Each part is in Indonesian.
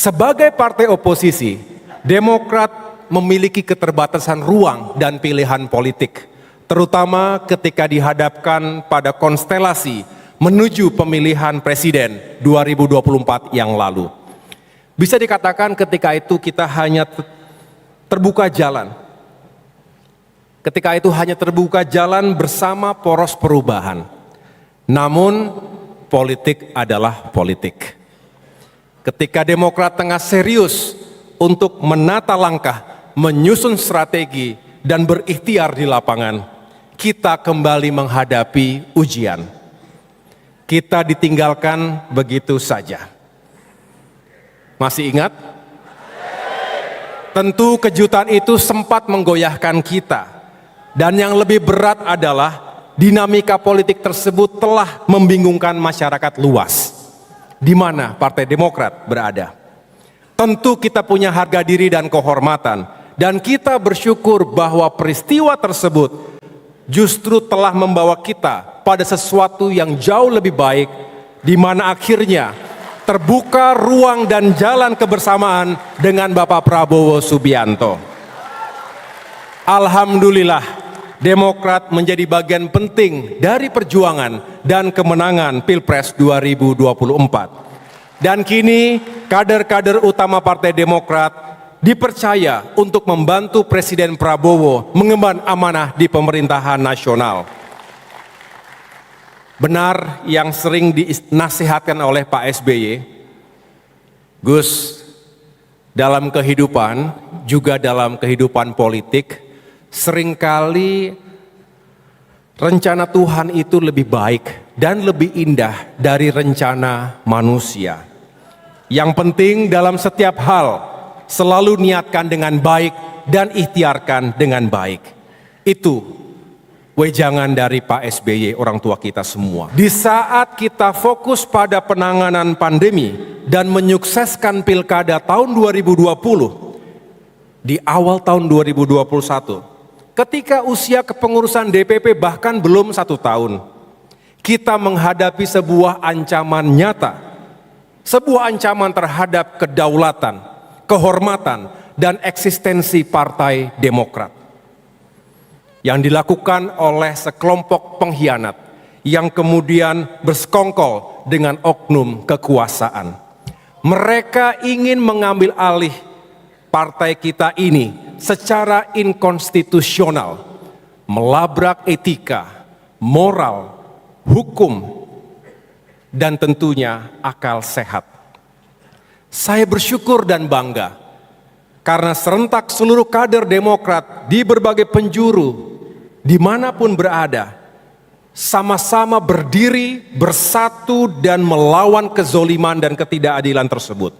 Sebagai partai oposisi, Demokrat memiliki keterbatasan ruang dan pilihan politik, terutama ketika dihadapkan pada konstelasi menuju pemilihan presiden 2024 yang lalu. Bisa dikatakan ketika itu kita hanya terbuka jalan. Ketika itu hanya terbuka jalan bersama poros perubahan. Namun politik adalah politik. Ketika Demokrat tengah serius untuk menata langkah, menyusun strategi, dan berikhtiar di lapangan, kita kembali menghadapi ujian. Kita ditinggalkan begitu saja. Masih ingat? Tentu kejutan itu sempat menggoyahkan kita. Dan yang lebih berat adalah dinamika politik tersebut telah membingungkan masyarakat luas. Di mana Partai Demokrat berada. Tentu kita punya harga diri dan kehormatan, dan kita bersyukur bahwa peristiwa tersebut justru telah membawa kita pada sesuatu yang jauh lebih baik, di mana akhirnya terbuka ruang dan jalan kebersamaan dengan Bapak Prabowo Subianto. Alhamdulillah, Demokrat menjadi bagian penting dari perjuangan dan kemenangan Pilpres 2024. Dan kini kader-kader utama Partai Demokrat dipercaya untuk membantu Presiden Prabowo mengemban amanah di pemerintahan nasional. Benar yang sering dinasihatkan oleh Pak SBY, Gus, dalam kehidupan, juga dalam kehidupan politik, seringkali rencana Tuhan itu lebih baik dan lebih indah dari rencana manusia. Yang penting dalam setiap hal, selalu niatkan dengan baik dan ikhtiarkan dengan baik. Itu wejangan dari Pak SBY, orang tua kita semua. Di saat kita fokus pada penanganan pandemi dan menyukseskan pilkada tahun 2020, di awal tahun 2021, ketika usia kepengurusan DPP bahkan belum 1 tahun, kita menghadapi sebuah ancaman nyata, sebuah ancaman terhadap kedaulatan, kehormatan, dan eksistensi Partai Demokrat yang dilakukan oleh sekelompok pengkhianat yang kemudian bersekongkol dengan oknum kekuasaan. Mereka ingin mengambil alih partai kita ini secara inkonstitusional, melabrak etika, moral, hukum, dan tentunya akal sehat. Saya bersyukur dan bangga karena serentak seluruh kader Demokrat di berbagai penjuru, dimanapun berada, sama-sama berdiri, bersatu, dan melawan kezoliman dan ketidakadilan tersebut.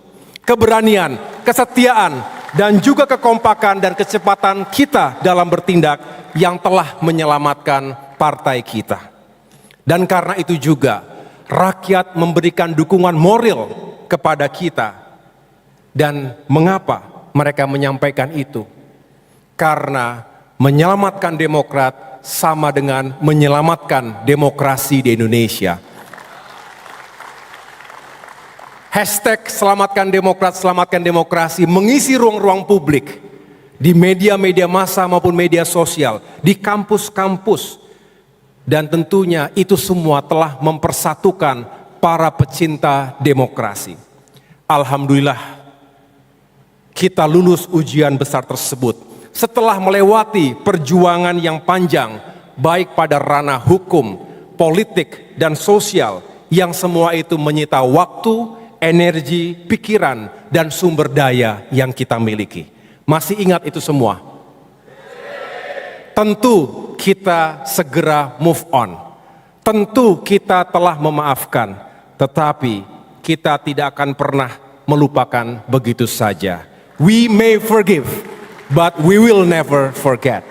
Keberanian, kesetiaan, dan juga kekompakan dan kecepatan kita dalam bertindak yang telah menyelamatkan partai kita. Dan karena itu juga rakyat memberikan dukungan moral kepada kita. Dan mengapa mereka menyampaikan itu? Karena menyelamatkan Demokrat sama dengan menyelamatkan demokrasi di Indonesia. Hashtag selamatkan Demokrat, selamatkan demokrasi mengisi ruang-ruang publik di media-media massa maupun media sosial, di kampus-kampus. Dan tentunya itu semua telah mempersatukan para pecinta demokrasi. Alhamdulillah kita lulus ujian besar tersebut setelah melewati perjuangan yang panjang baik pada ranah hukum, politik, dan sosial yang semua itu menyita waktu, energi, pikiran, dan sumber daya yang kita miliki. Masih ingat itu semua? Tentu kita segera move on. Tentu kita telah memaafkan, tetapi kita tidak akan pernah melupakan begitu saja. We may forgive, but we will never forget.